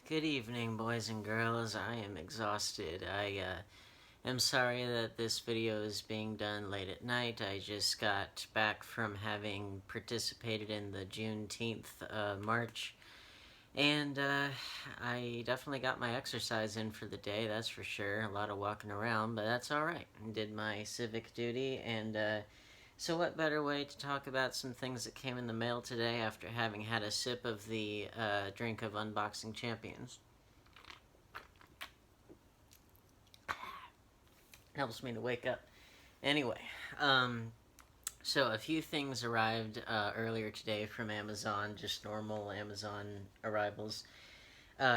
Good evening, boys and girls. I am exhausted. I am sorry that this video is being done late at night. I just got back from having participated in the Juneteenth march, and I definitely got my exercise in for the day, that's for sure. A lot of walking around, but that's alright. Did my civic duty, and so what better way to talk about some things that came in the mail today after having had a sip of the drink of Unboxing Champions? Helps me to wake up. Anyway, so a few things arrived earlier today from Amazon, just normal Amazon arrivals.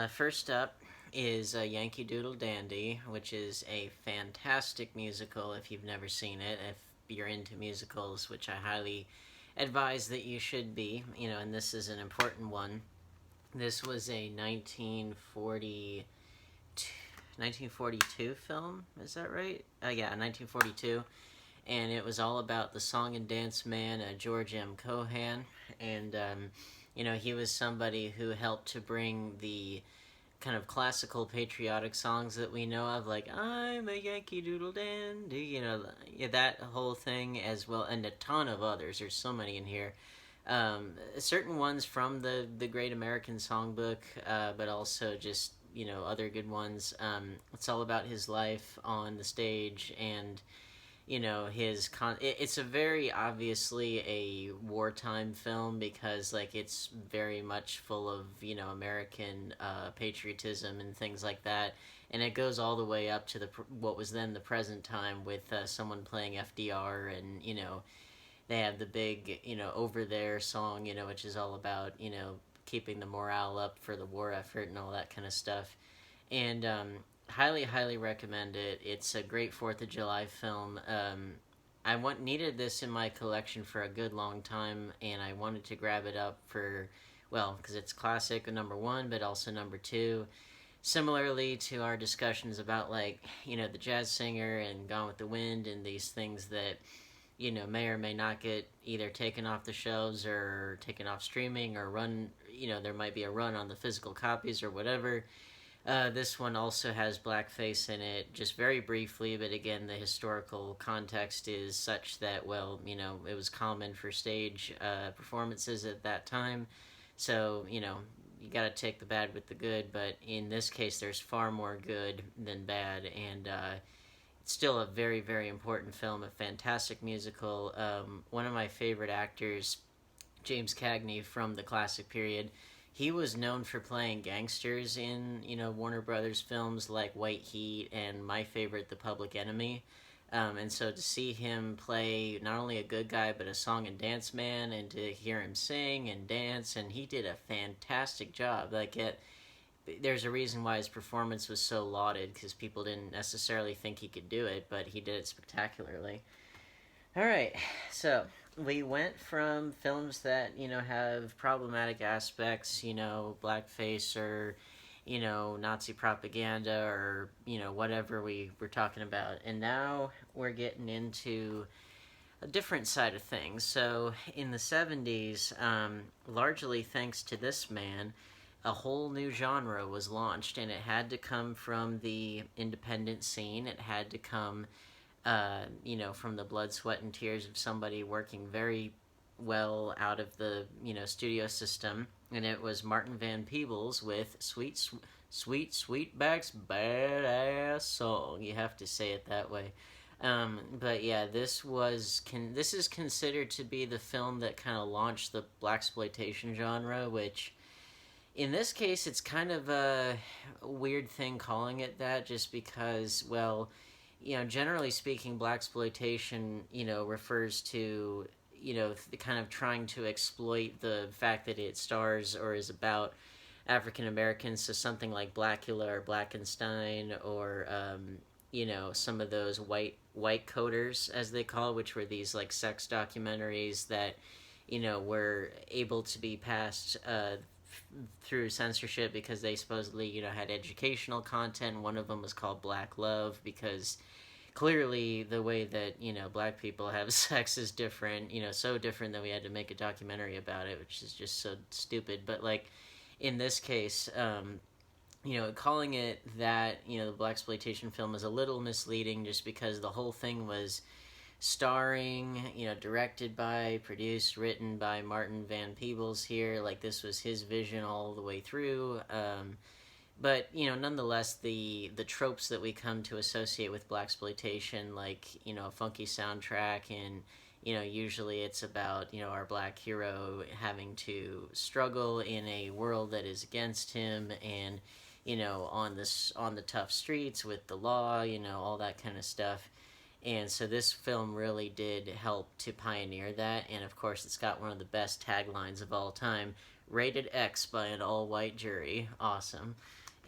First up is Yankee Doodle Dandy, which is a fantastic musical if you've never seen it. If you're into musicals, which I highly advise that you should be, and this is an important one. This was a 1942 film, is that right? Yeah, 1942. And it was all about the song and dance man, George M. Cohan. And, he was somebody who helped to bring the kind of classical patriotic songs that we know of, like I'm a Yankee Doodle Dandy, that whole thing as well, and a ton of others. There's so many in here. Certain ones from the Great American Songbook, but also just, other good ones. It's all about his life on the stage and, it's a very obviously a wartime film because, like, it's very much full of, American patriotism and things like that. And it goes all the way up to what was then the present time with someone playing FDR, and, they have the big, Over There song, which is all about, keeping the morale up for the war effort and all that kind of stuff. And highly, highly recommend it. It's a great 4th of July film. I needed this in my collection for a good long time, and I wanted to grab it up because it's classic, number one, but also number two. Similarly to our discussions about, like, the Jazz Singer and Gone with the Wind and these things that, may or may not get either taken off the shelves or taken off streaming or run, there might be a run on the physical copies or whatever. This one also has blackface in it, just very briefly, but again, the historical context is such that, it was common for stage performances at that time. So, you gotta take the bad with the good, but in this case, there's far more good than bad, and it's still a very, very important film, a fantastic musical. One of my favorite actors, James Cagney from the classic period, he was known for playing gangsters in, Warner Brothers films like White Heat and my favorite, The Public Enemy. And so to see him play not only a good guy, but a song and dance man, and to hear him sing and dance, and he did a fantastic job. There's a reason why his performance was so lauded, because people didn't necessarily think he could do it, but he did it spectacularly. Alright, so we went from films that, have problematic aspects, blackface or, Nazi propaganda or, whatever we were talking about. And now we're getting into a different side of things. So in the 70s, largely thanks to this man, a whole new genre was launched, and it had to come from the independent scene. It had to come from the blood, sweat, and tears of somebody working very well out of the, studio system. And it was Martin Van Peebles with Sweet Sweetback's Badass Song. You have to say it that way. But yeah, this is considered to be the film that kind of launched the Blaxploitation genre, which in this case, it's kind of a weird thing calling it that, just because, generally speaking, blaxploitation, refers to, the kind of trying to exploit the fact that it stars or is about African Americans. So something like Blackula or Blackenstein, or some of those white coders, as they call, which were these like sex documentaries that, were able to be passed through censorship because they supposedly, had educational content. One of them was called Black Love because clearly the way that, black people have sex is different, so different that we had to make a documentary about it, which is just so stupid. But, like, in this case, calling it that, the Blaxploitation film is a little misleading just because the whole thing was starring, directed by, produced, written by Martin Van Peebles here. Like, this was his vision all the way through. But nonetheless, the tropes that we come to associate with Blaxploitation, like a funky soundtrack, and usually it's about our black hero having to struggle in a world that is against him, and on the tough streets with the law, all that kind of stuff. And so this film really did help to pioneer that, and of course it's got one of the best taglines of all time: "Rated X by an all-white jury." Awesome.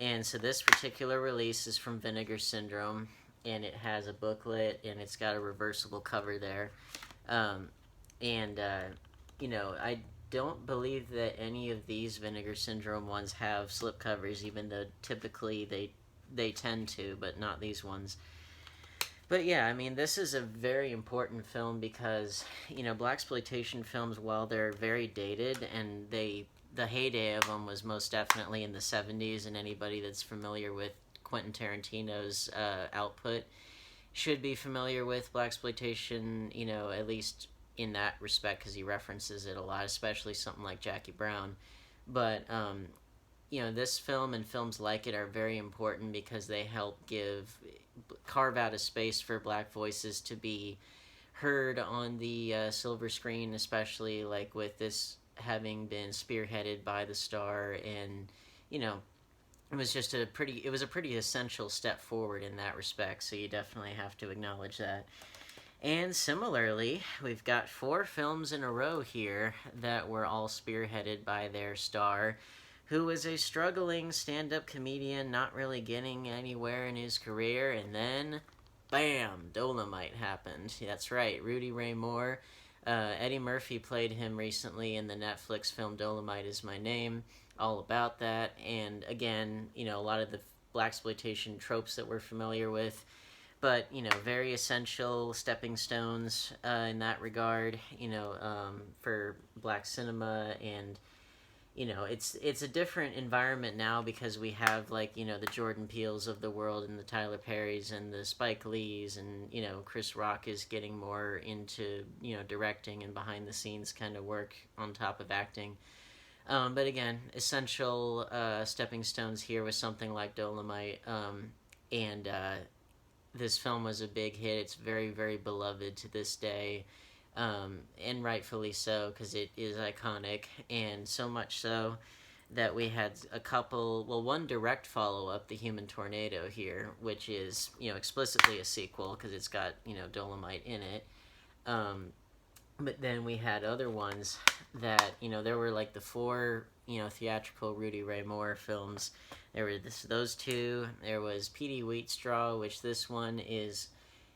And so this particular release is from Vinegar Syndrome, and it has a booklet, and it's got a reversible cover there. Um, and, I don't believe that any of these Vinegar Syndrome ones have slipcovers, even though typically they tend to, but not these ones. But yeah, I mean, this is a very important film because, Blaxploitation films, while they're very dated, and the heyday of them was most definitely in the 70s, and anybody that's familiar with Quentin Tarantino's output should be familiar with Blaxploitation, at least in that respect, because he references it a lot, especially something like Jackie Brown. But, this film and films like it are very important because they help carve out a space for black voices to be heard on the silver screen, especially like with this having been spearheaded by the star. And it was just a pretty essential step forward in that respect, so you definitely have to acknowledge that. And similarly, we've got 4 films in a row here that were all spearheaded by their star, who was a struggling stand-up comedian, not really getting anywhere in his career, and then, bam, Dolomite happened. That's right, Rudy Ray Moore. Eddie Murphy played him recently in the Netflix film Dolomite Is My Name, all about that. And again, a lot of the Blaxploitation tropes that we're familiar with, but very essential stepping stones in that regard, for black cinema. And it's a different environment now because we have like the Jordan Peeles of the world, and the Tyler Perrys, and the Spike Lees, and Chris Rock is getting more into directing and behind the scenes kind of work on top of acting. But again, essential stepping stones here with something like Dolomite. And this film was a big hit. It's very, very beloved to this day. And rightfully so, because it is iconic, and so much so that we had one direct follow-up, The Human Tornado here, which is, explicitly a sequel, because it's got, Dolomite in it. But then we had other ones that, there were like the 4, theatrical Rudy Ray Moore films. There were those 2. There was P.D. Wheatstraw, which this one is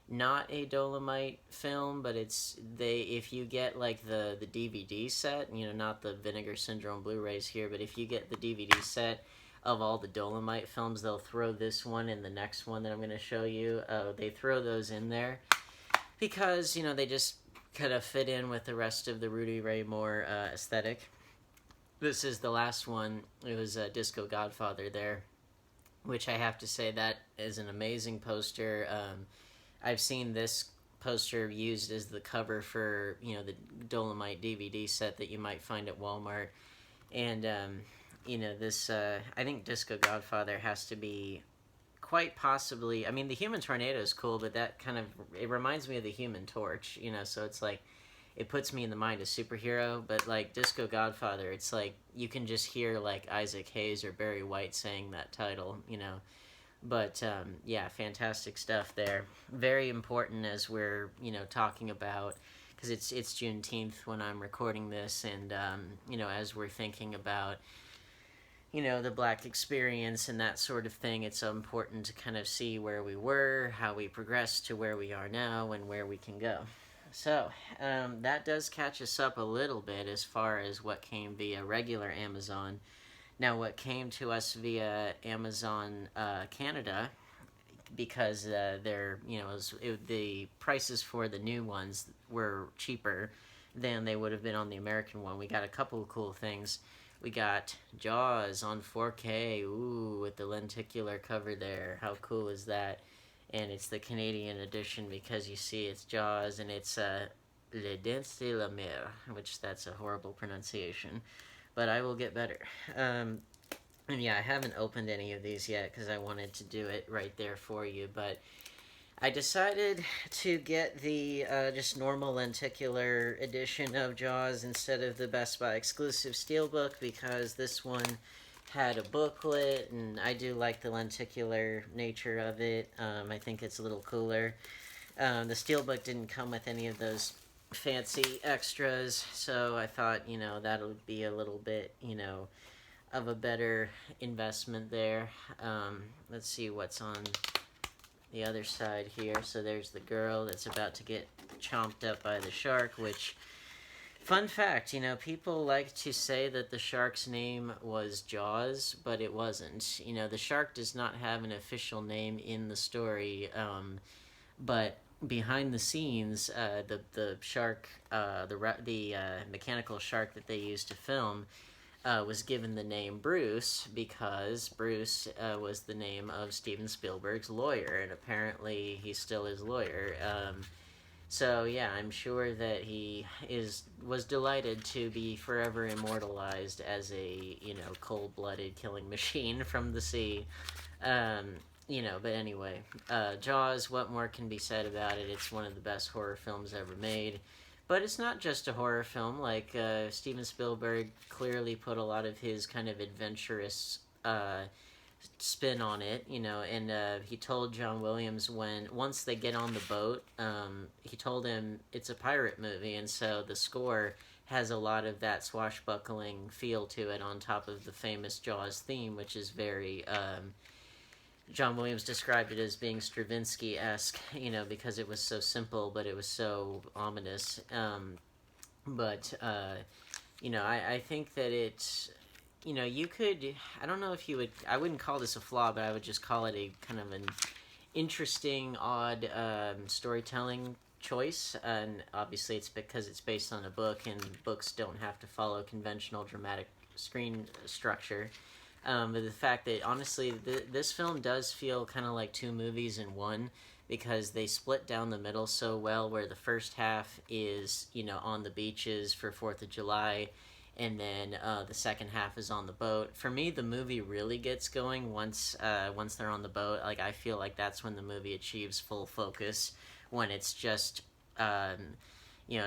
not a Dolomite film, but if you get like the DVD set, not the Vinegar Syndrome Blu-rays here, but if you get the DVD set of all the Dolomite films, they'll throw this one and the next one that I'm going to show you. They throw those in there because, they just kind of fit in with the rest of the Rudy Ray Moore aesthetic. This is the last one. It was Disco Godfather there, which I have to say that is an amazing poster. I've seen this poster used as the cover for, the Dolomite DVD set that you might find at Walmart. And, this, I think Disco Godfather has to be quite possibly, I mean, the Human Tornado is cool, but that it reminds me of the Human Torch, so it's like, it puts me in the mind of superhero. But like Disco Godfather, it's like, you can just hear like Isaac Hayes or Barry White saying that title, But, yeah, fantastic stuff there. Very important as we're, talking about, because it's Juneteenth when I'm recording this, and, as we're thinking about, the black experience and that sort of thing, it's important to kind of see where we were, how we progressed to where we are now, and where we can go. So, that does catch us up a little bit as far as what came via regular Amazon. Now, what came to us via Amazon Canada, because the prices for the new ones were cheaper than they would have been on the American one. We got a couple of cool things. We got Jaws on 4K, ooh, with the lenticular cover there. How cool is that? And it's the Canadian edition because you see it's Jaws and it's Les Dents de la Mer, which that's a horrible pronunciation, but I will get better. And yeah, I haven't opened any of these yet because I wanted to do it right there for you, but I decided to get the just normal lenticular edition of Jaws instead of the Best Buy exclusive Steelbook because this one had a booklet, and I do like the lenticular nature of it. I think it's a little cooler. The Steelbook didn't come with any of those fancy extras, so I thought, that'll be a little bit, of a better investment there. Let's see what's on the other side here. So there's the girl that's about to get chomped up by the shark, which, fun fact, people like to say that the shark's name was Jaws, but it wasn't. The shark does not have an official name in the story, but behind the scenes, the shark, the mechanical shark that they used to film, was given the name Bruce because Bruce was the name of Steven Spielberg's lawyer, and apparently he still is lawyer. So yeah, I'm sure that he was delighted to be forever immortalized as a cold-blooded killing machine from the sea. But anyway, Jaws. What more can be said about it? It's one of the best horror films ever made. But it's not just a horror film. Like, Steven Spielberg clearly put a lot of his kind of adventurous spin on it, and he told John Williams once they get on the boat, he told him it's a pirate movie, and so the score has a lot of that swashbuckling feel to it on top of the famous Jaws theme, which is very... John Williams described it as being Stravinsky-esque, because it was so simple, but it was so ominous. I think that it's, you could, I don't know if you would, I wouldn't call this a flaw, but I would just call it a kind of an interesting, odd storytelling choice. And obviously it's because it's based on a book, and books don't have to follow conventional dramatic screen structure. But the fact that, honestly, this film does feel kind of like two movies in one, because they split down the middle so well, where the first half is, on the beaches for 4th of July, and then the second half is on the boat. For me, the movie really gets going once they're on the boat. Like, I feel like that's when the movie achieves full focus, when it's just,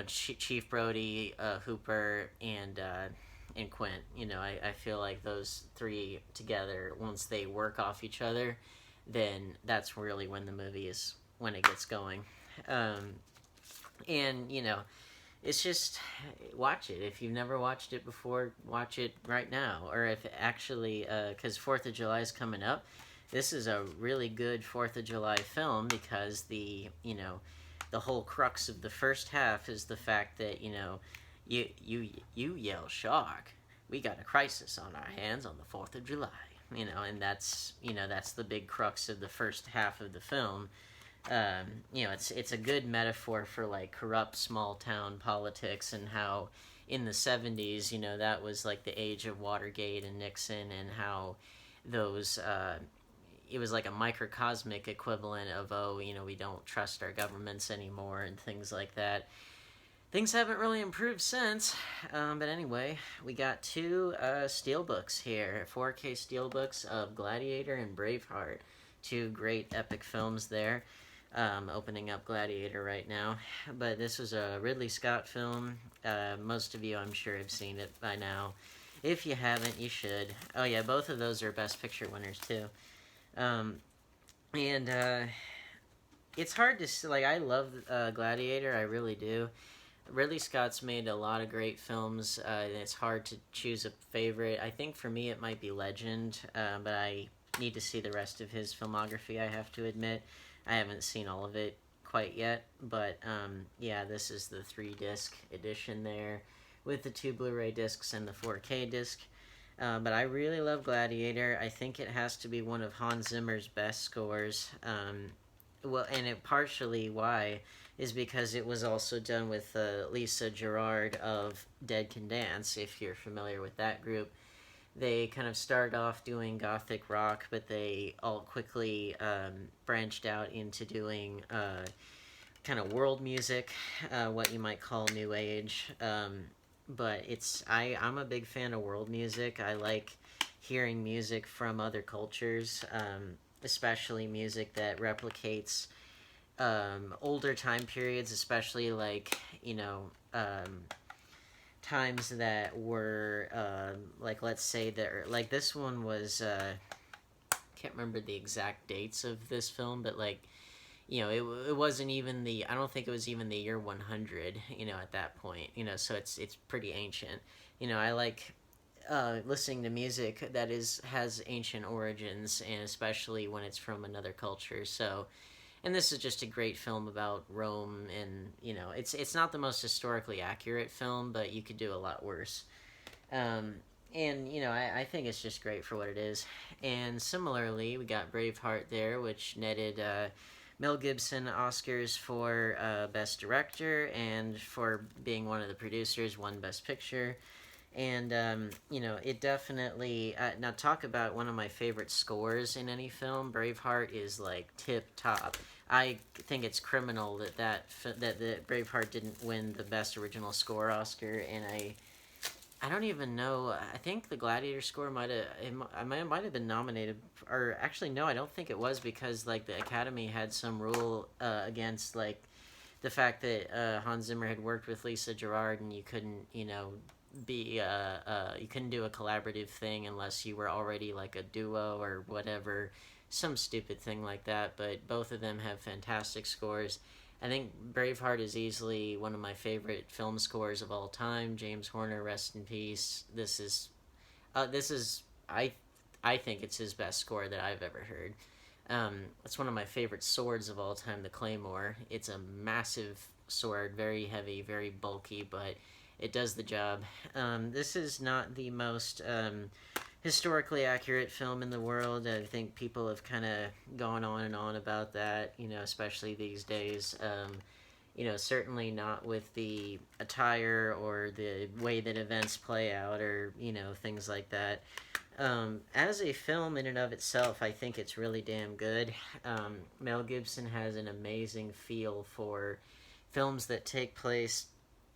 Chief Brody, Hooper, and Quint. I feel like those three together, once they work off each other, then that's really when the movie is, when it gets going. It's just, watch it. If you've never watched it before, watch it right now. Or if actually, because 4th of July is coming up, this is a really good 4th of July film, because the whole crux of the first half is the fact that, you yell shark. We got a crisis on our hands on the 4th of July. And that's the big crux of the first half of the film. It's a good metaphor for like corrupt small town politics, and how in the 70s, that was like the age of Watergate and Nixon, and how those it was like a microcosmic equivalent of, we don't trust our governments anymore and things like that. Things haven't really improved since, but anyway, we got two Steelbooks here, 4K Steelbooks of Gladiator and Braveheart, two great epic films there. Opening up Gladiator right now, but this was a Ridley Scott film. Most of you, I'm sure, have seen it by now. If you haven't, you should. Oh yeah, both of those are Best Picture winners too. It's hard to, like, I love Gladiator, I really do. Ridley Scott's made a lot of great films, and it's hard to choose a favorite. I think for me it might be Legend, but I need to see the rest of his filmography, I have to admit. I haven't seen all of it quite yet, but yeah, this is the 3-disc edition there, with the 2 Blu-ray discs and the 4K disc. But I really love Gladiator. I think it has to be one of Hans Zimmer's best scores. And it partially why is because it was also done with Lisa Gerrard of Dead Can Dance, if you're familiar with that group. They kind of started off doing gothic rock, but they all quickly branched out into doing kind of world music, what you might call new age. But I'm a big fan of world music. I like hearing music from other cultures, especially music that replicates older time periods, especially like times that were like, let's say that, like, this one was can't remember the exact dates of this film, but like, it wasn't even I don't think it was even the year 100, at that point, so it's pretty ancient. I like listening to music that has ancient origins, and especially when it's from another culture. So, and this is just a great film about Rome, and it's not the most historically accurate film, but you could do a lot worse. Um, and I think it's just great for what it is. And similarly, we got Braveheart there, which netted Mel Gibson Oscars for Best Director, and for being one of the producers, won Best Picture. And it definitely now, talk about one of my favorite scores in any film. Braveheart is like tip top. I think it's criminal that Braveheart didn't win the Best Original Score Oscar, and I don't even know. I think the Gladiator score might have been nominated, or actually no, I don't think it was, because like the Academy had some rule against like the fact that Hans Zimmer had worked with Lisa Gerrard, and you couldn't be you couldn't do a collaborative thing unless you were already like a duo or whatever, some stupid thing like that. But both of them have fantastic scores. I think Braveheart is easily one of my favorite film scores of all time. James Horner, rest in peace. This is I think it's his best score that I've ever heard. It's one of my favorite swords of all time, the Claymore. It's a massive sword, very heavy, very bulky, but it does the job. This is not the most historically accurate film in the world. I think people have kind of gone on and on about that, especially these days. Certainly not with the attire or the way that events play out, or, things like that. As a film in and of itself, I think it's really damn good. Mel Gibson has an amazing feel for films that take place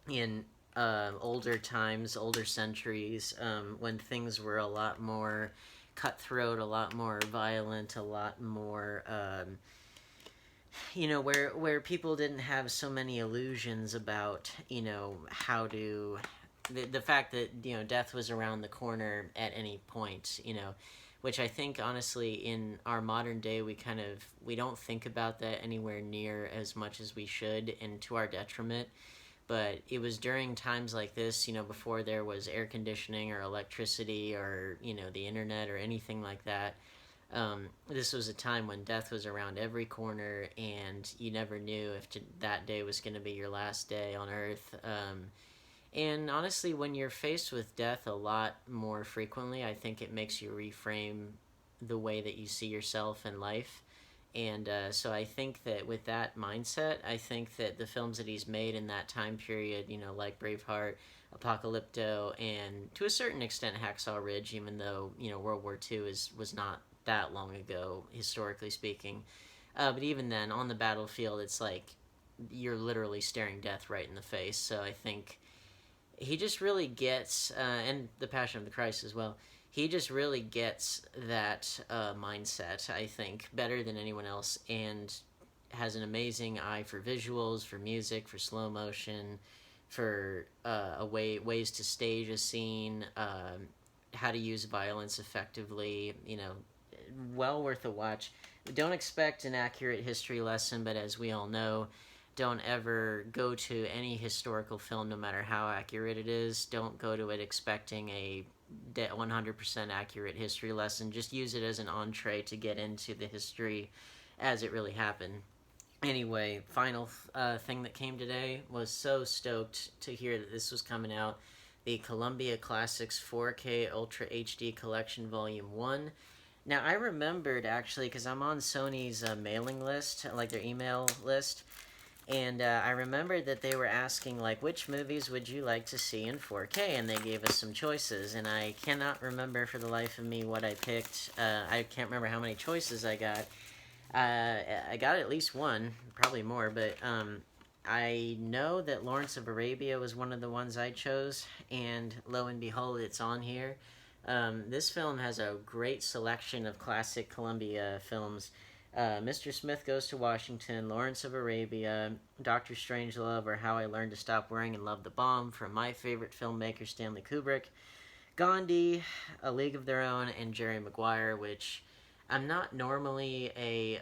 in older times, older centuries, when things were a lot more cutthroat, a lot more violent, a lot more, where people didn't have so many illusions about, how to, the fact that, death was around the corner at any point, which I think, honestly, in our modern day, we don't think about that anywhere near as much as we should, and to our detriment. But it was during times like this, before there was air conditioning or electricity or, the internet or anything like that. This was a time when death was around every corner, and you never knew if that day was going to be your last day on Earth. And honestly, when you're faced with death a lot more frequently, I think it makes you reframe the way that you see yourself in life. And so I think that with that mindset, I think that the films that he's made in that time period, like Braveheart, Apocalypto, and to a certain extent Hacksaw Ridge, even though, World War II was not that long ago, historically speaking. But even then, on the battlefield, it's like you're literally staring death right in the face. So I think he just really gets, and The Passion of the Christ as well, he just really gets that mindset, I think, better than anyone else, and has an amazing eye for visuals, for music, for slow motion, for ways to stage a scene, how to use violence effectively. Well worth a watch. Don't expect an accurate history lesson, but as we all know, don't ever go to any historical film, no matter how accurate it is. Don't go to it expecting a 100% accurate history lesson. Just use it as an entree to get into the history as it really happened. Anyway, final thing that came today, was so stoked to hear that this was coming out. The Columbia Classics 4K Ultra HD Collection Volume 1. Now, I remembered, actually, because I'm on Sony's mailing list, like their email list, And I remembered that they were asking, like, which movies would you like to see in 4K? And they gave us some choices. And I cannot remember for the life of me what I picked. I can't remember how many choices I got. I got at least one, probably more, but I know that Lawrence of Arabia was one of the ones I chose. And lo and behold, it's on here. This film has a great selection of classic Columbia films. Mr. Smith Goes to Washington, Lawrence of Arabia, Dr. Strangelove, or How I Learned to Stop Worrying and Love the Bomb from my favorite filmmaker, Stanley Kubrick, Gandhi, A League of Their Own, and Jerry Maguire, which I'm not normally a,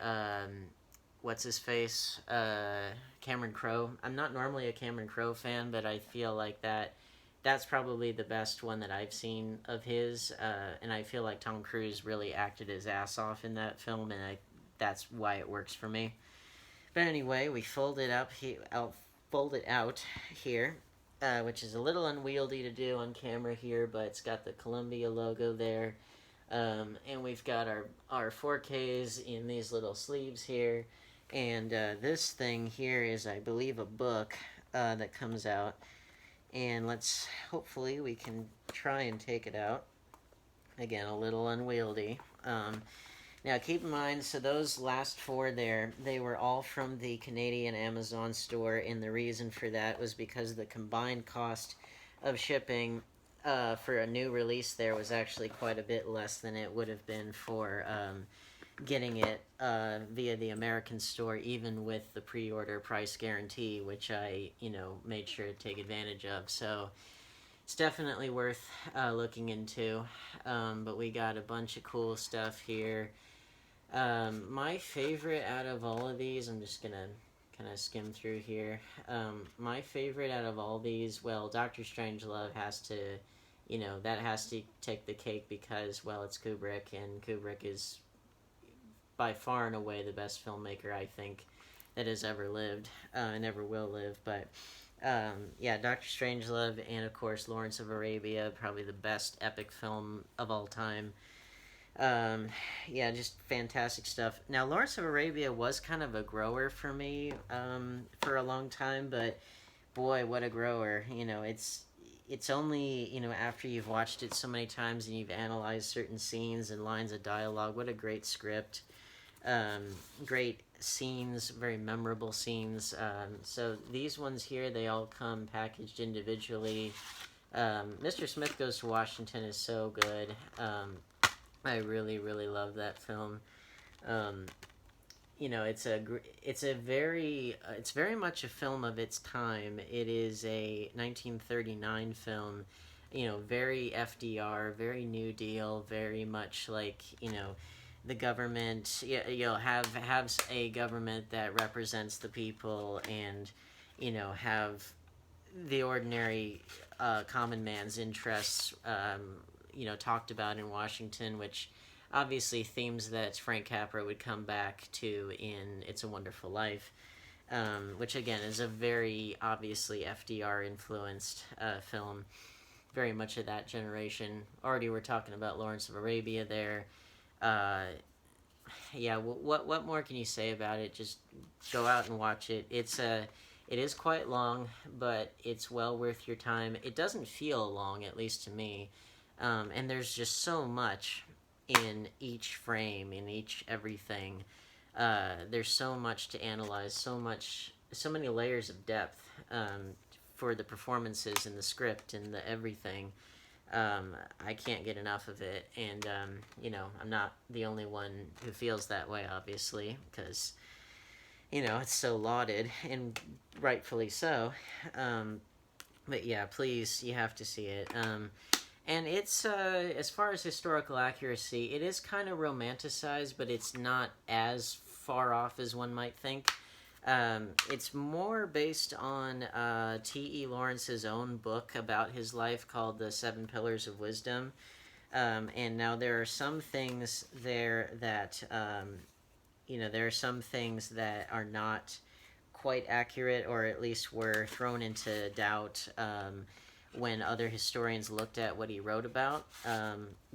what's his face, Cameron Crowe. I'm not normally a Cameron Crowe fan, but I feel like that's probably the best one that I've seen of his, and I feel like Tom Cruise really acted his ass off in that film, and that's why it works for me. But anyway, we fold it out here, which is a little unwieldy to do on camera here, but it's got the Columbia logo there, and we've got our 4Ks in these little sleeves here, and this thing here is, I believe, a book that comes out, and hopefully we can try and take it out. Again, a little unwieldy. Now, keep in mind, so those last four there, they were all from the Canadian Amazon store, and the reason for that was because the combined cost of shipping for a new release there was actually quite a bit less than it would have been for getting it via the American store, even with the pre-order price guarantee, which I, made sure to take advantage of. So it's definitely worth looking into. But we got a bunch of cool stuff here. My favorite out of all of these, I'm just gonna kind of skim through here. My favorite out of all these, well, Doctor Strangelove has to, that has to take the cake because, well, it's Kubrick, and Kubrick is by far and away the best filmmaker, I think, that has ever lived, and ever will live. But yeah, Doctor Strangelove, and of course Lawrence of Arabia, probably the best epic film of all time. Yeah, just fantastic stuff. Now, Lawrence of Arabia was kind of a grower for me for a long time, but boy, what a grower. It's only, after you've watched it so many times and you've analyzed certain scenes and lines of dialogue, what a great script. Great scenes, very memorable scenes. So these ones here, they all come packaged individually. Mr. Smith Goes to Washington is so good. I really, really love that film. It's very much a film of its time. It is a 1939 film. Very FDR, very New Deal, very much like the government. Have a government that represents the people, and have the ordinary common man's interests. Talked about in Washington, which obviously themes that Frank Capra would come back to in It's a Wonderful Life, which again is a very obviously FDR influenced film, very much of that generation. Already we're talking about Lawrence of Arabia there. Yeah, what more can you say about it? Just go out and watch it. It is quite long, but it's well worth your time. It doesn't feel long, at least to me. And there's just so much in each frame, in each everything. There's so much to analyze, so many layers of depth for the performances and the script and the everything. I can't get enough of it, and I'm not the only one who feels that way, obviously, because it's so lauded, and rightfully so. But yeah, please, you have to see it. And it's, as far as historical accuracy, it is kind of romanticized, but it's not as far off as one might think. It's more based on T.E. Lawrence's own book about his life called The Seven Pillars of Wisdom. And now there are some things there that, there are some things that are not quite accurate, or at least were thrown into doubt when other historians looked at what he wrote about.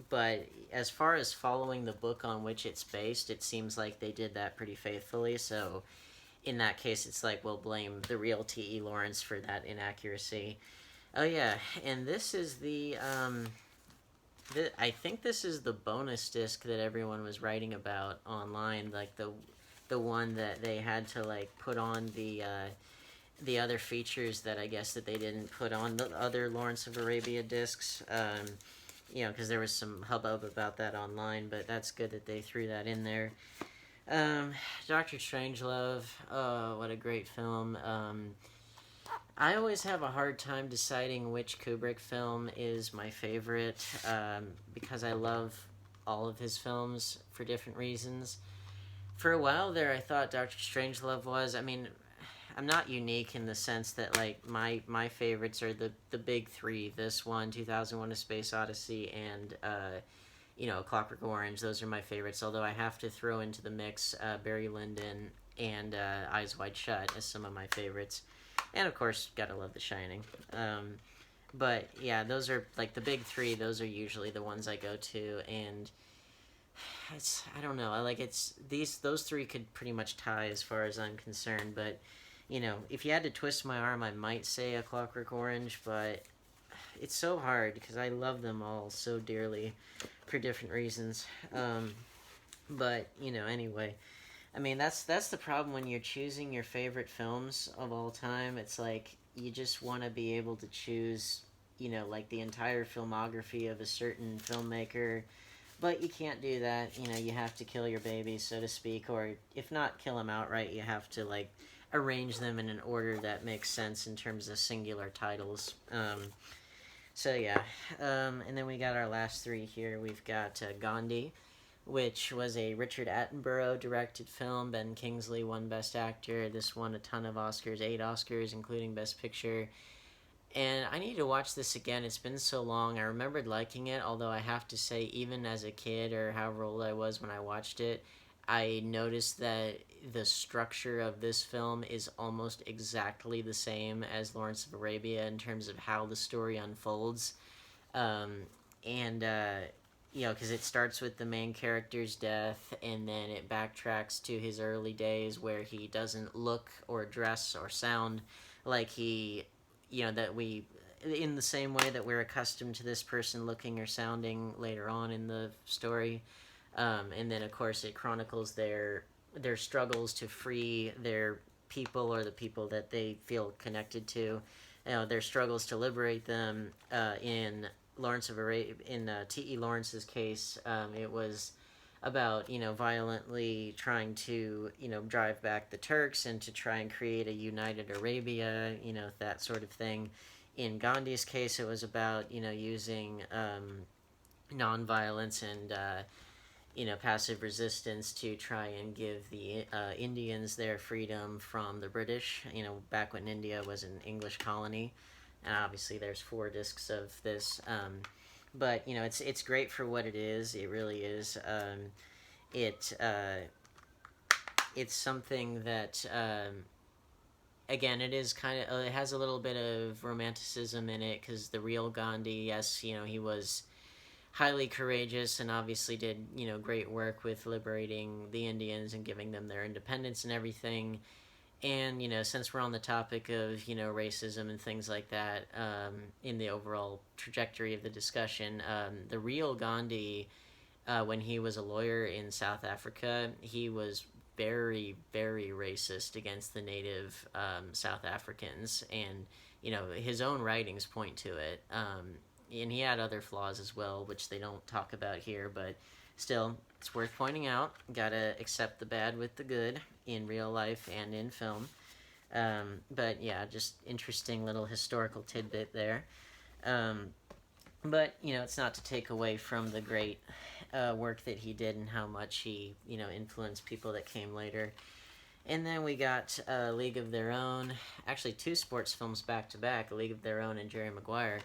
But as far as following the book on which it's based, it seems like they did that pretty faithfully. So in that case, it's like we'll blame the real T.E. Lawrence for that inaccuracy. Oh yeah, and this is I think this is the bonus disc that everyone was writing about online, like the one that they had to like put on the other features that I guess that they didn't put on the other Lawrence of Arabia discs. Because there was some hubbub about that online, but that's good that they threw that in there. Doctor Strangelove, oh, what a great film. I always have a hard time deciding which Kubrick film is my favorite, because I love all of his films for different reasons. For a while there, I thought Doctor Strangelove was. I mean, I'm not unique in the sense that like my favorites are the big three. This one, 2001: A Space Odyssey, and Clockwork Orange. Those are my favorites. Although I have to throw into the mix Barry Lyndon and Eyes Wide Shut as some of my favorites. And of course, gotta love The Shining. But yeah, those are like the big three. Those are usually the ones I go to, and I don't know. Those three could pretty much tie as far as I'm concerned. But if you had to twist my arm, I might say A Clockwork Orange, but it's so hard because I love them all so dearly for different reasons. But anyway. I mean, that's the problem when you're choosing your favorite films of all time. It's like you just want to be able to choose, like the entire filmography of a certain filmmaker, but you can't do that. You have to kill your babies, so to speak, or if not kill them outright, you have to like arrange them in an order that makes sense in terms of singular titles. So yeah, and then we got our last three here. We've got Gandhi, which was a Richard Attenborough directed film. Ben Kingsley won Best Actor. This won a ton of Oscars, 8 Oscars, including Best Picture. And I need to watch this again. It's been so long. I remembered liking it, although I have to say, even as a kid or however old I was when I watched it, I noticed that the structure of this film is almost exactly the same as Lawrence of Arabia in terms of how the story unfolds. Because it starts with the main character's death, and then it backtracks to his early days where he doesn't look or dress or sound like in the same way that we're accustomed to this person looking or sounding later on in the story. And then, of course, it chronicles their struggles to free their people or the people that they feel connected to, their struggles to liberate them in Lawrence of Arabia. In T.E. Lawrence's case, it was about violently trying to drive back the Turks and to try and create a united Arabia, that sort of thing. In Gandhi's case, it was about using nonviolence and passive resistance to try and give the Indians their freedom from the British. Back when India was an English colony. And obviously there's 4 discs of this, but it's great for what it is. It really is. It's something that again, it is kind of it has a little bit of romanticism in it, because the real Gandhi, yes, he was highly courageous and obviously did great work with liberating the Indians and giving them their independence and everything. And, since we're on the topic of, racism and things like that, in the overall trajectory of the discussion, the real Gandhi, when he was a lawyer in South Africa, he was very, very racist against the native South Africans. And, his own writings point to it. And he had other flaws as well, which they don't talk about here, but still, it's worth pointing out. Gotta accept the bad with the good in real life and in film. But yeah, just interesting little historical tidbit there. But it's not to take away from the great work that he did and how much he influenced people that came later. And then we got League of Their Own. Actually, 2 sports films back to back: A League of Their Own and Jerry Maguire.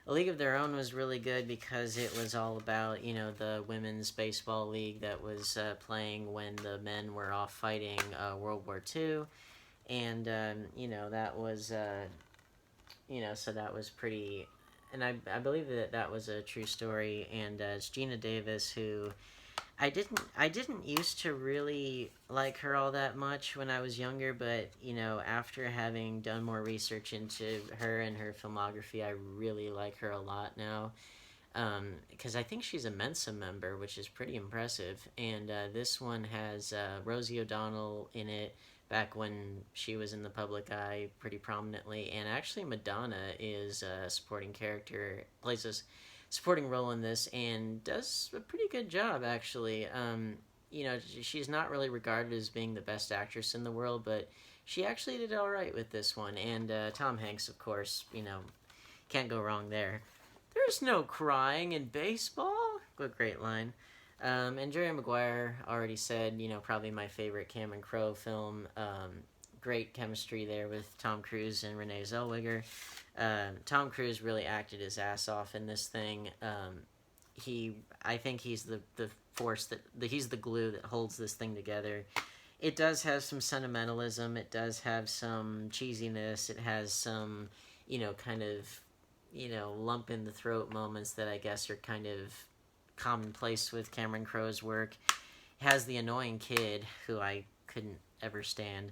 A League of Their Own was really good because it was all about, the women's baseball league that was playing when the men were off fighting World War II. And, that was, so that was pretty... And I believe that was a true story. And it's Gina Davis, who... I didn't used to really like her all that much when I was younger, but after having done more research into her and her filmography, I really like her a lot now. Because I think she's a Mensa member, which is pretty impressive. And this one has Rosie O'Donnell in it back when she was in the public eye pretty prominently, and actually Madonna is a supporting character, plays a supporting role in this, and does a pretty good job actually. She's not really regarded as being the best actress in the world, but she actually did all right with this one. And Tom Hanks, of course, can't go wrong there. There's no crying in baseball. What a great line. And Jerry Maguire already said, probably my favorite Cameron Crowe film. Great chemistry there with Tom Cruise and Renee Zellweger. Tom Cruise really acted his ass off in this thing. I think he's the force he's the glue that holds this thing together. It does have some sentimentalism. It does have some cheesiness. It has some, kind of, lump in the throat moments that I guess are kind of commonplace with Cameron Crowe's work. It has the annoying kid who I couldn't ever stand.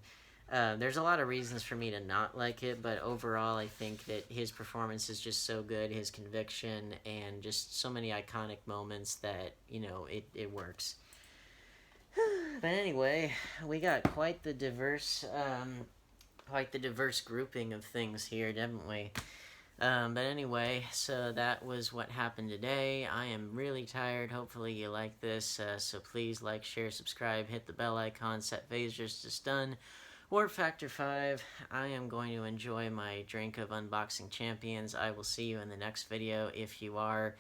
There's a lot of reasons for me to not like it, but overall I think that his performance is just so good, his conviction, and just so many iconic moments that, it works. But anyway, we got quite the diverse grouping of things here, didn't we? But anyway, so that was what happened today. I am really tired. Hopefully you like this. So please like, share, subscribe, hit the bell icon, set phasers to stun. Warp Factor 5. I am going to enjoy my drink of Unboxing Champions. I will see you in the next video. If you are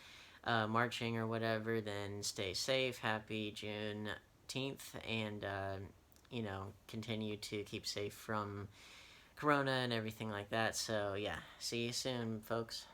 marching or whatever, then stay safe. Happy Juneteenth. And, continue to keep safe from Corona and everything like that. So, yeah. See you soon, folks.